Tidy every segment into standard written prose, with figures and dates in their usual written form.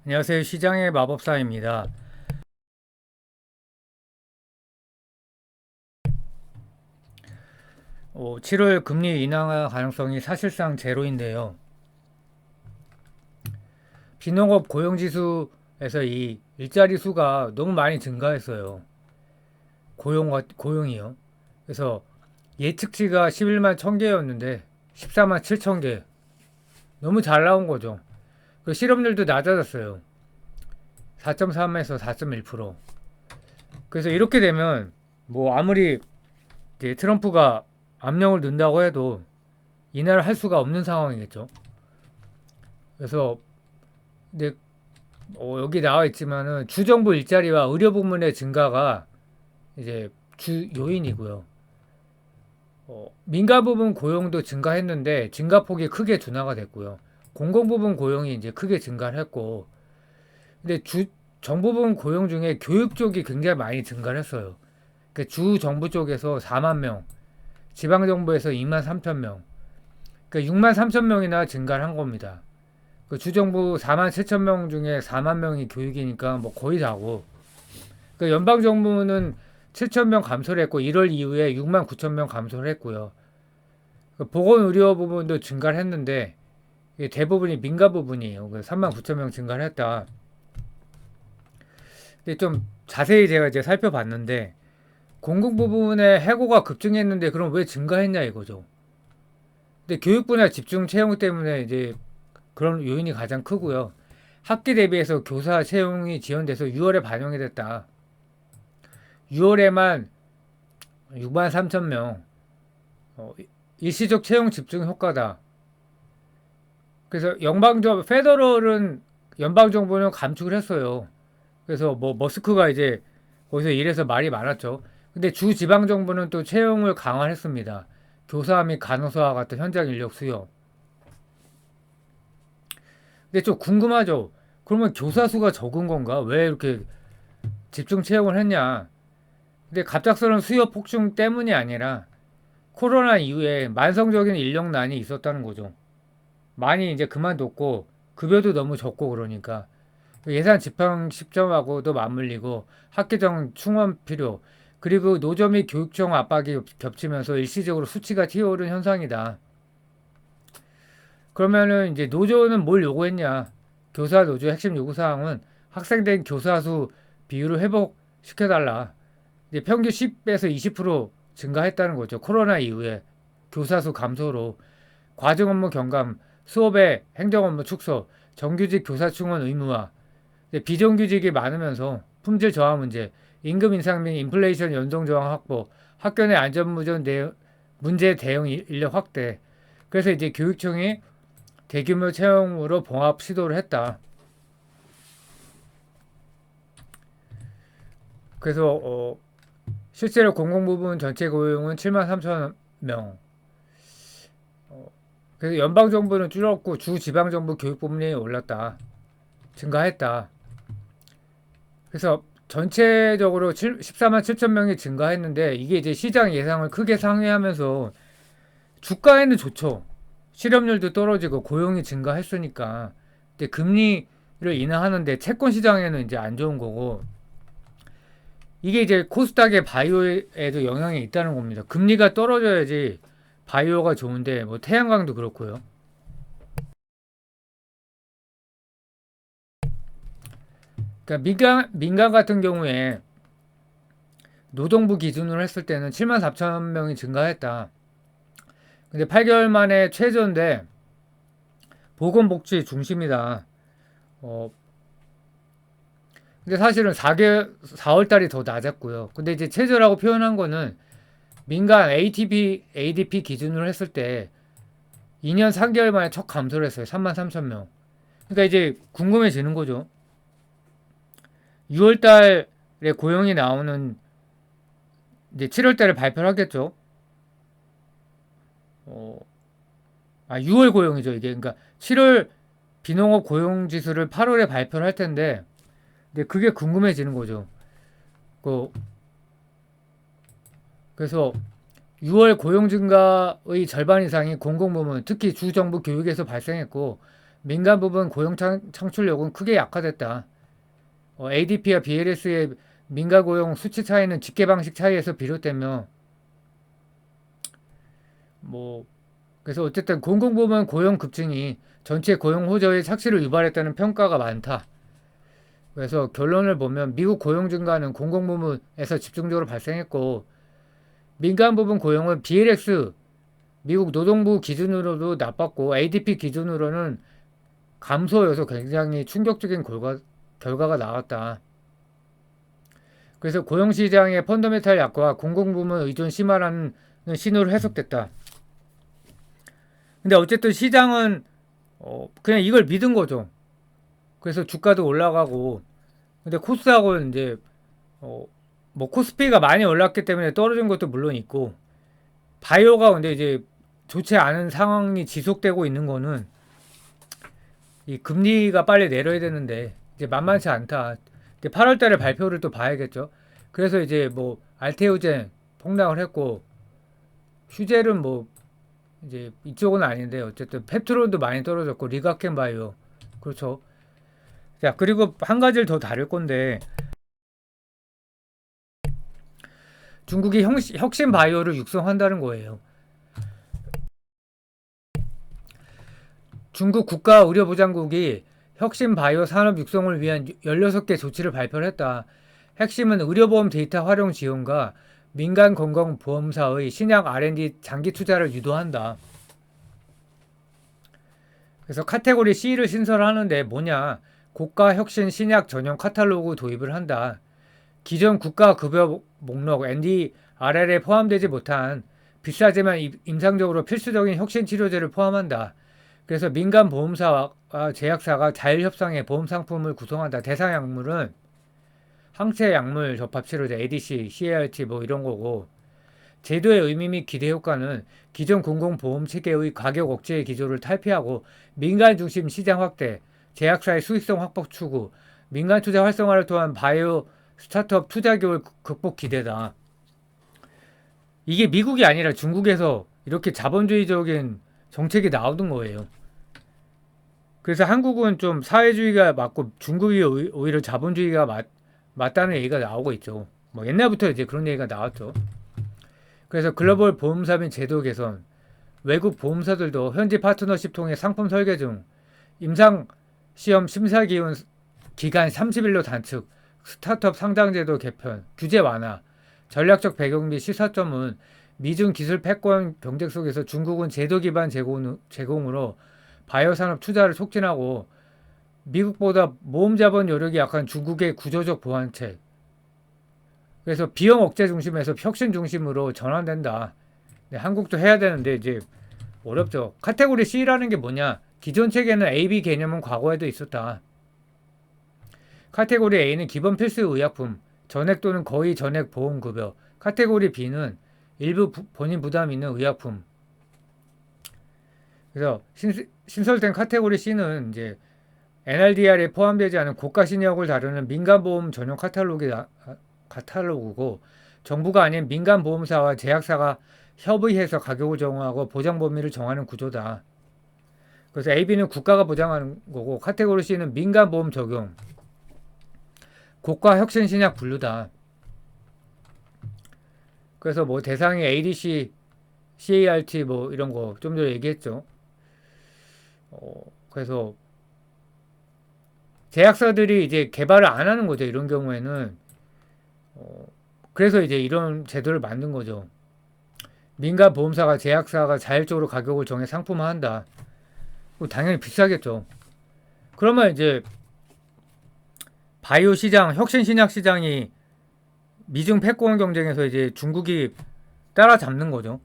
안녕하세요. 시장의 마법사입니다. 7월 금리 인하 가능성이 사실상 제로인데요. 비농업 고용지수에서 이 일자리 수가 너무 많이 증가했어요. 고용이요. 그래서 예측치가 11만 1000개였는데 14만 7000개. 너무 잘 나온 거죠. 그 실업률도 낮아졌어요. 4.3에서 4.1%. 그래서 이렇게 되면 뭐 아무리 이제 트럼프가 압력을 넣는다고 해도 인하를 할 수가 없는 상황이겠죠. 그래서 근데 여기 나와 있지만은 주정부 일자리와 의료 부문의 증가가 이제 주 요인이고요. 민간 부분 고용도 증가했는데 증가폭이 크게 둔화가 됐고요. 공공 부분 고용이 이제 크게 증가를 했고, 근데 주 정부 부분 고용 중에 교육 쪽이 굉장히 많이 증가를 했어요. 그러니까 주 정부 쪽에서 4만 명, 지방 정부에서 2만 3천 명, 그러니까 6만 3천 명이나 증가를 한 겁니다. 그 주정부 4만 7천 명 중에 4만 명이 교육이니까 뭐 거의 다고. 그 연방 정부는 7천 명 감소를 했고 1월 이후에 6만 9천 명 감소를 했고요. 그 보건 의료 부분도 증가를 했는데 이게 대부분이 민간 부분이에요. 그 3만 9천 명 증가를 했다. 근데 좀 자세히 제가 이제 살펴봤는데 공공 부분의 해고가 급증했는데 그럼 왜 증가했냐 이거죠. 근데 교육 분야 집중 채용 때문에 이제 그런 요인이 가장 크고요. 학기 대비해서 교사 채용이 지연돼서 6월에 반영이 됐다. 6월에만 6만 3천 명. 일시적 채용 집중 효과다. 그래서 페더럴은 연방정부는 감축을 했어요. 그래서 뭐 머스크가 이제 거기서 일해서 말이 많았죠. 근데 주 지방정부는 또 채용을 강화했습니다. 교사 및 간호사 같은 현장 인력 수요. 근데 좀 궁금하죠. 그러면 교사 수가 적은 건가? 왜 이렇게 집중 채용을 했냐? 근데 갑작스러운 수요 폭증 때문이 아니라 코로나 이후에 만성적인 인력난이 있었다는 거죠. 많이 이제 그만뒀고 급여도 너무 적고 그러니까 예산 집행 시점하고도 맞물리고 학계정 충원 필요 그리고 노조 및 교육청 압박이 겹치면서 일시적으로 수치가 튀어오른 현상이다. 그러면은 이제 노조는 뭘 요구했냐? 교사 노조 핵심 요구 사항은 학생된 교사 수 비율을 회복시켜달라. 이제 평균 10에서 20% 증가했다는 거죠. 코로나 이후에 교사 수 감소로 과정 업무 경감, 수업의 행정 업무 축소, 정규직 교사 충원 의무화, 비정규직이 많으면서 품질 저하 문제, 임금 인상 및 인플레이션 연동 저항 확보, 학교 내 안전무전 문제 대응 인력 확대. 그래서 이제 교육청이 대규모 채용으로 봉합 시도를 했다. 그래서 실제로 공공부문 전체 고용은 7만 3천 명. 그래서 연방정부는 줄었고 주 지방정부 교육부문이 올랐다. 증가했다. 그래서 전체적으로 14만 7천 명이 증가했는데 이게 이제 시장 예상을 크게 상회하면서 주가에는 좋죠. 실업률도 떨어지고 고용이 증가했으니까. 근데 금리를 인하하는데 채권 시장에는 이제 안 좋은 거고 이게 이제 코스닥의 바이오에도 영향이 있다는 겁니다. 금리가 떨어져야지 바이오가 좋은데 뭐 태양광도 그렇고요. 그러니까 민간 같은 경우에 노동부 기준으로 했을 때는 7만 4천 명이 증가했다. 근데 8개월 만에 최저인데 보건복지 중심이다. 어, 근데 사실은 4월 달이 더 낮았고요. 근데 이제 최저라고 표현한 거는 민간 ADP 기준으로 했을 때 2년 3개월 만에 첫 감소를 했어요. 3만 3천 명. 그러니까 이제 궁금해지는 거죠. 6월 달에 고용이 나오는 이제 7월 달에 발표를 하겠죠. 어, 6월 고용이죠, 이게. 그러니까 7월 비농업 고용 지수를 8월에 발표를 할 텐데 근데 그게 궁금해지는 거죠. 그 그래서 6월 고용 증가의 절반 이상이 공공부문, 특히 주정부 교육에서 발생했고 민간 부분 고용 창출력은 크게 약화됐다. ADP와 BLS의 민간 고용 수치 차이는 집계 방식 차이에서 비롯되며 뭐 그래서 어쨌든 공공부문 고용 급증이 전체 고용 호조의 착시를 유발했다는 평가가 많다. 그래서 결론을 보면 미국 고용 증가는 공공부문에서 집중적으로 발생했고 민간 부분 고용은 BLS 미국 노동부 기준으로도 나빴고 ADP 기준으로는 감소여서 굉장히 충격적인 결과가 나왔다. 그래서 고용시장의 펀더멘탈 약화와 공공부문 의존 심화라는 신호로 해석됐다. 근데 어쨌든 시장은 그냥 이걸 믿은 거죠. 그래서 주가도 올라가고 근데 코스닥은 이제 뭐 코스피가 많이 올랐기 때문에 떨어진 것도 물론 있고 바이오가 근데 이제 좋지 않은 상황이 지속되고 있는 거는 이 금리가 빨리 내려야 되는데 이제 만만치 않다. 이제 8월 달에 발표를 또 봐야겠죠. 그래서 이제 뭐 알테오젠 폭락을 했고 휴젤은 뭐 이제 이쪽은 아닌데 어쨌든 페트론도 많이 떨어졌고 리가켄 바이오 그렇죠. 자 그리고 한 가지를 더 다룰 건데 중국이 혁신 바이오를 육성한다는 거예요. 중국 국가의료보장국이 혁신 바이오 산업 육성을 위한 16개 조치를 발표를 했다. 핵심은 의료보험 데이터 활용 지원과 민간 건강보험사의 신약 R&D 장기 투자를 유도한다. 그래서 카테고리 C를 신설하는데 뭐냐? 고가 혁신 신약 전용 카탈로그 도입을 한다. 기존 국가급여 목록 NDRL에 포함되지 못한 비싸지만 임상적으로 필수적인 혁신 치료제를 포함한다. 그래서 민간 보험사와 제약사가 자율 협상해 보험 상품을 구성한다. 대상 약물은 항체 약물 접합 치료제 ADC, CART 뭐 이런 거고 제도의 의미 및 기대 효과는 기존 공공보험 체계의 가격 억제 기조를 탈피하고 민간 중심 시장 확대, 제약사의 수익성 확보 추구, 민간 투자 활성화를 통한 바이오 스타트업 투자 기회 극복 기대다. 이게 미국이 아니라 중국에서 이렇게 자본주의적인 정책이 나오던 거예요. 그래서 한국은 좀 사회주의가 맞고 중국이 오히려 자본주의가 맞다는 얘기가 나오고 있죠. 뭐 옛날부터 이제 그런 얘기가 나왔죠. 그래서 글로벌 보험사 및 제도 개선, 외국 보험사들도 현지 파트너십 통해 상품 설계 중 임상 시험 심사 기간 30일로 단축, 스타트업 상장제도 개편, 규제 완화, 전략적 배경 및 시사점은 미중 기술 패권 경쟁 속에서 중국은 제도 기반 제공으로 바이오 산업 투자를 촉진하고 미국보다 모험 자본 여력이 약한 중국의 구조적 보완책. 그래서 비용 억제 중심에서 혁신 중심으로 전환된다. 네, 한국도 해야 되는데 이제 어렵죠. 카테고리 C라는 게 뭐냐? 기존 체계는 A, B 개념은 과거에도 있었다. 카테고리 A는 기본 필수 의약품, 전액 또는 거의 전액 보험급여. 카테고리 B는 일부 본인 부담이 있는 의약품. 그래서 신설된 카테고리 C는 이제 NRDR에 포함되지 않은 고가 신약을 다루는 민간보험 전용 카탈로그고 정부가 아닌 민간보험사와 제약사가 협의해서 가격을 정하고 보장 범위를 정하는 구조다. 그래서 AB는 국가가 보장하는 거고 카테고리 C는 민간보험 적용. 고가 혁신 신약 분류다. 그래서 뭐 대상이 ADC, CART 뭐 이런 거 좀 전에 얘기했죠. 그래서 제약사들이 이제 개발을 안 하는 거죠. 이런 경우에는 그래서 이제 이런 제도를 만든 거죠. 민간 보험사가 제약사가 자율적으로 가격을 정해 상품화한다. 당연히 비싸겠죠. 그러면 이제 바이오 시장, 혁신 신약 시장이 미중 패권 경쟁에서 이제 중국이 따라잡는 거죠.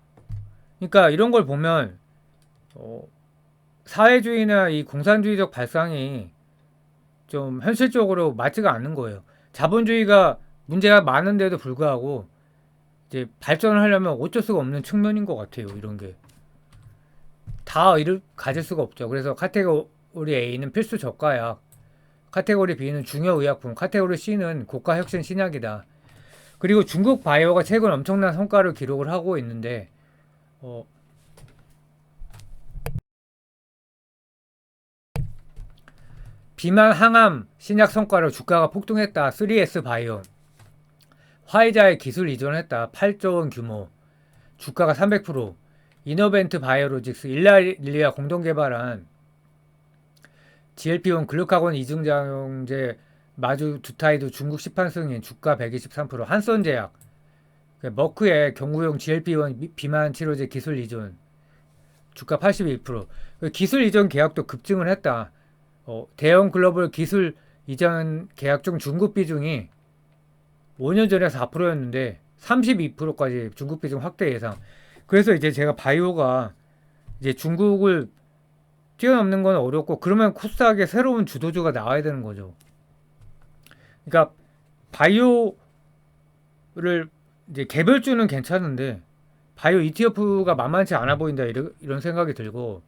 그러니까 이런 걸 보면 사회주의나 이 공산주의적 발상이 좀 현실적으로 맞지가 않는 거예요. 자본주의가 문제가 많은데도 불구하고 이제 발전을 하려면 어쩔 수가 없는 측면인 것 같아요. 이런 게 다 이를 가질 수가 없죠. 그래서 카테고리 A는 필수 저가약, 카테고리 B는 중요 의약품, 카테고리 C는 고가 혁신 신약이다. 그리고 중국 바이오가 최근 엄청난 성과를 기록을 하고 있는데 비만 항암 신약 성과로 주가가 폭등했다. 3S 바이오. 화이자의 기술 이전했다. 8조 원 규모. 주가가 300%. 이노벤트 바이오로직스 일라릴리아 공동 개발한 GLP-1 글루카곤 이중작용제 마주두타이드 중국 시판 승인 주가 123%. 한선제약 머크의 경구용 GLP-1 비만 치료제 기술 이전 주가 82%. 기술 이전 계약도 급증을 했다. 대형 글로벌 기술 이전 계약 중 중국 비중이 5년 전에 4%였는데 32%까지 중국 비중 확대 예상. 그래서 이제 제가 바이오가 이제 중국을 뛰어넘는 건 어렵고, 그러면 코스닥에 새로운 주도주가 나와야 되는 거죠. 그러니까 바이오를 이제 개별주는 괜찮은데 바이오 ETF가 만만치 않아 보인다, 이런 생각이 들고,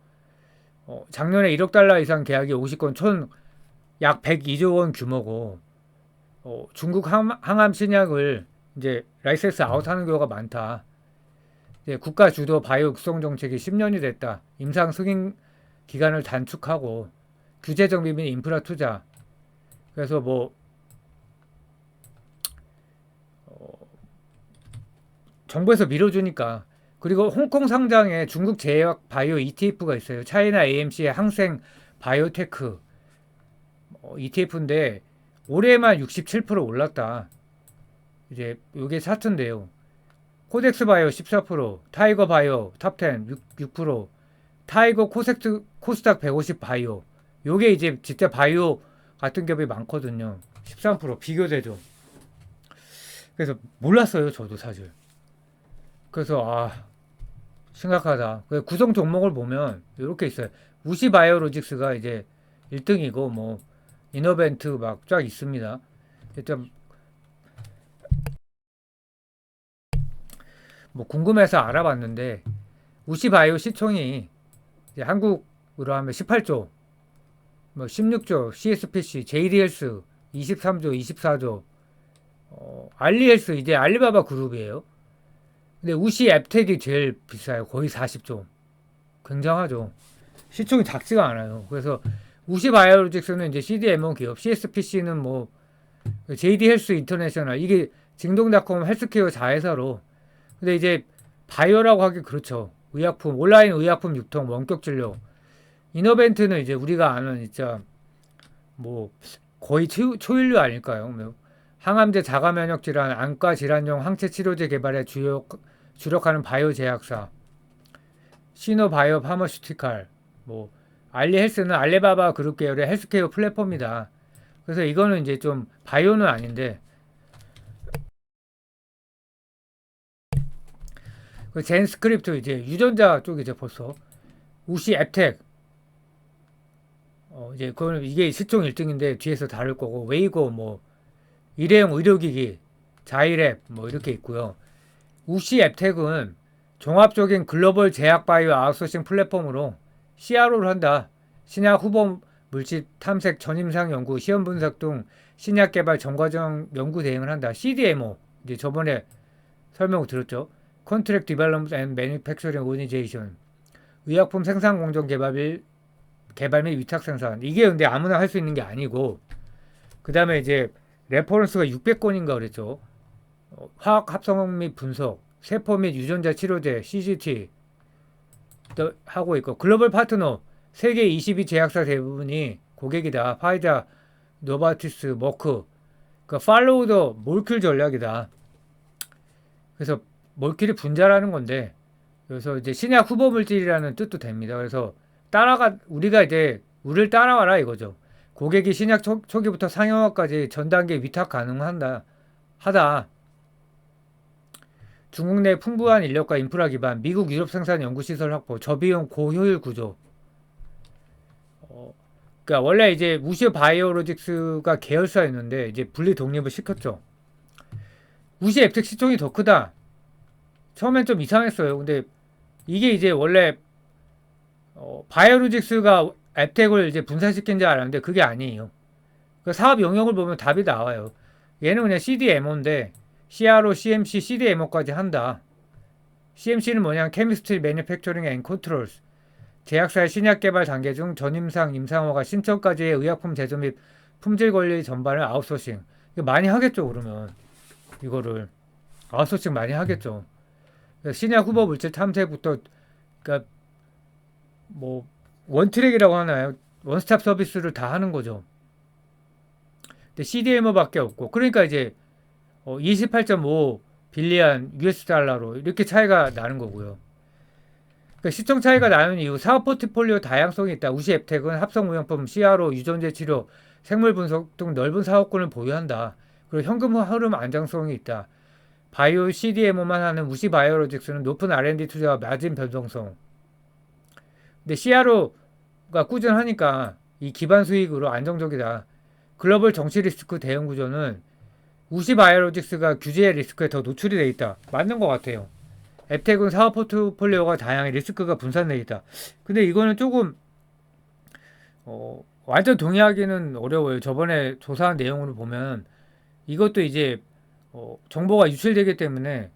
작년에 1억 달러 이상 계약이 50건 총 약 102조 원 규모고, 중국 항암 신약을 이제 라이센스 아웃하는 경우가 많다. 이제 국가 주도 바이오 육성 정책이 10년이 됐다. 임상 승인 기간을 단축하고 규제 정비 및 인프라 투자. 그래서 뭐 정부에서 밀어주니까. 그리고 홍콩 상장에 중국 제약 바이오 ETF가 있어요. 차이나 AMC의 항생 바이오테크 ETF인데 올해만 67% 올랐다. 이제 요게 차트인데요. 코덱스 바이오 14%, 타이거 바이오 탑10 6%, 타이거 코스닥 150 바이오. 요게 이제 진짜 바이오 같은 기업이 많거든요. 13% 비교되죠. 그래서 몰랐어요, 저도 사실. 그래서 심각하다. 구성 종목을 보면 이렇게 있어요. 우시 바이오로직스가 이제 1등이고 뭐 이노벤트 막 쫙 있습니다. 일단 뭐 궁금해서 알아봤는데 우시 바이오 시총이 이제 한국으로 하면 18조, 뭐 16조, CSPC, JD헬스 23조, 24조, 알리헬스 이제 알리바바 그룹이에요. 근데 우시 앱텍이 제일 비싸요. 거의 40조. 굉장하죠. 시총이 작지가 않아요. 그래서 우시 바이오로직스는 이제 CDMO 기업, CSPC는 뭐 JD 헬스 인터내셔널, 이게 징동닷컴 헬스케어 자회사로. 근데 이제 바이오라고 하기 그렇죠. 의약품, 온라인 의약품 유통, 원격 진료. 이노벤트는 이제 우리가 아는 진짜 뭐 거의 초인류 아닐까요? 뭐 항암제, 자가면역 질환, 안과 질환용 항체 치료제 개발에 주력하는 바이오 제약사. 시노바이오 파머슈티칼. 뭐 알리헬스는 알리바바 그룹 계열의 헬스케어 플랫폼이다. 그래서 이거는 이제 좀 바이오는 아닌데, 그 젠스크립트 이제 유전자 쪽이죠. 벌써 우시 앱텍 이제 그거는 이게 시총 1등인데 뒤에서 다룰 거고, 웨이고 뭐 일회용 의료기기 자이랩 뭐 이렇게 있고요. 우시 앱텍은 종합적인 글로벌 제약 바이오 아웃소싱 플랫폼으로 CRO를 한다. 신약 후보 물질 탐색, 전임상 연구, 시험 분석 등 신약 개발 전과정 연구 대행을 한다. CDMO 이제 저번에 설명 드렸죠. Contract Development and Manufacturing Organization. 의약품 생산 공정 개발 및 위탁 생산. 이게 근데 아무나 할 수 있는 게 아니고, 그 다음에 이제 레퍼런스가 600건인가 그랬죠. 화학 합성 및 분석, 세포 및 유전자 치료제 CGT 도 하고 있고, 글로벌 파트너 세계 22 제약사 대부분이 고객이다. 파이자, 노바티스, 머크. 그 팔로우 더 몰큘 전략이다. 그래서 몰큘이 분자라는 건데, 그래서 이제 신약 후보 물질이라는 뜻도 됩니다. 그래서 우리가 이제 우리를 따라와라 이거죠. 고객이 신약 초기부터 상용화까지 전 단계 위탁 하다. 중국 내 풍부한 인력과 인프라 기반, 미국 유럽 생산 연구시설 확보, 저비용 고효율 구조. 그러니까 원래 이제 우시 바이오로직스가 계열사였는데 이제 분리 독립을 시켰죠. 우시 앱텍 시총이 더 크다. 처음엔 좀 이상했어요. 근데 이게 이제 원래 바이오로직스가 앱텍을 이제 분산시킨 줄 알았는데 그게 아니에요. 그 사업 영역을 보면 답이 나와요. 얘는 그냥 CDMO인데 CRO, CMC, CDMO까지 한다. CMC는 뭐냐? Chemistry, Manufacturing and Controls. 제약사의 신약 개발 단계 중 전임상, 임상허가 신청까지의 의약품 제조 및 품질 관리 전반을 아웃소싱. 이거 많이 하겠죠, 그러면. 이거를. 아웃소싱 많이 하겠죠. 신약 후보 물질 탐색부터, 그러니까 뭐, 원트랙이라고 하나요? 원스톱 서비스를 다 하는 거죠. 근데 CDMO밖에 없고. 그러니까 이제 28.5 빌리언 US 달러로 이렇게 차이가 나는 거고요. 그러니까 시총 차이가 나는 이유 사업 포트폴리오 다양성이 있다. 우시 앱텍은 합성무용품, CRO, 유전자 치료, 생물 분석 등 넓은 사업권을 보유한다. 그리고 현금 흐름 안정성이 있다. 바이오 CDMO만 하는 우시 바이오로직스는 높은 R&D 투자와 낮은 변동성. 근데 CRO가 꾸준하니까 이 기반 수익으로 안정적이다. 글로벌 정치 리스크 대응 구조는 우시 바이오로직스가 규제의 리스크에 더 노출이 돼 있다. 맞는 것 같아요. 앱텍은 사업 포트폴리오가 다양해 리스크가 분산돼 있다. 근데 이거는 조금 완전 동의하기는 어려워요. 저번에 조사한 내용으로 보면 이것도 이제 정보가 유출되기 때문에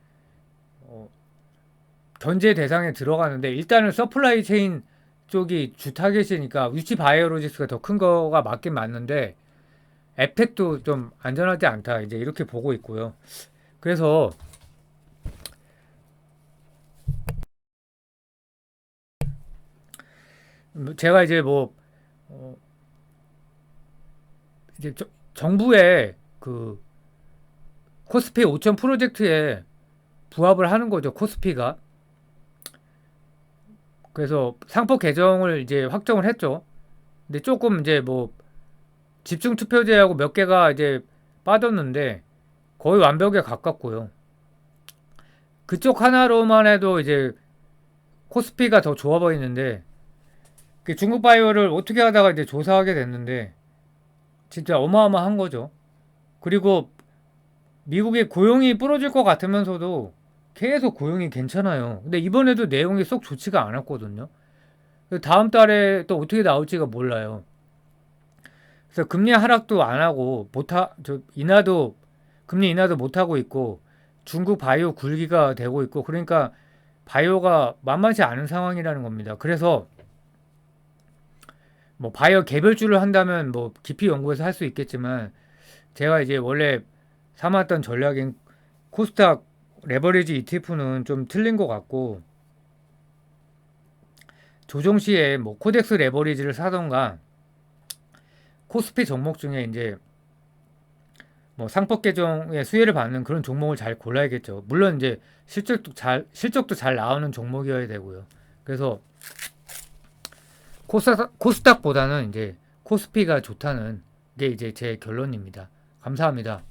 견제 대상에 들어가는데 일단은 서플라이 체인 쪽이 주 타겟이니까 위치 바이오로직스가 더 큰 거가 맞긴 맞는데 앱텍도 좀 안전하지 않다 이제 이렇게 보고 있고요. 그래서 제가 이제 뭐 이제 정부의 그 코스피 5천 프로젝트에 부합을 하는 거죠. 코스피가. 그래서 상법 개정을 이제 확정을 했죠. 근데 조금 이제 뭐 집중 투표제하고 몇 개가 이제 빠졌는데 거의 완벽에 가깝고요. 그쪽 하나로만 해도 이제 코스피가 더 좋아 보이는데 중국 바이오를 어떻게 하다가 이제 조사하게 됐는데 진짜 어마어마한 거죠. 그리고 미국의 고용이 부러질 것 같으면서도 계속 고용이 괜찮아요. 근데 이번에도 내용이 쏙 좋지가 않았거든요. 다음 달에 또 어떻게 나올지가 몰라요. 그래서 금리 하락도 안 하고 인하도 금리 인하도 못 하고 있고 중국 바이오 굴기가 되고 있고 그러니까 바이오가 만만치 않은 상황이라는 겁니다. 그래서 뭐 바이오 개별주를 한다면 뭐 깊이 연구해서 할 수 있겠지만 제가 이제 원래 삼았던 전략인 코스닥 레버리지 ETF는 좀 틀린 것 같고 조정 시에 뭐 코덱스 레버리지를 사던가 코스피 종목 중에 이제 뭐 상법 개정의 수혜를 받는 그런 종목을 잘 골라야겠죠. 물론 이제 실적도 잘 나오는 종목이어야 되고요. 그래서 코스닥보다는 이제 코스피가 좋다는 게 이제 제 결론입니다. 감사합니다.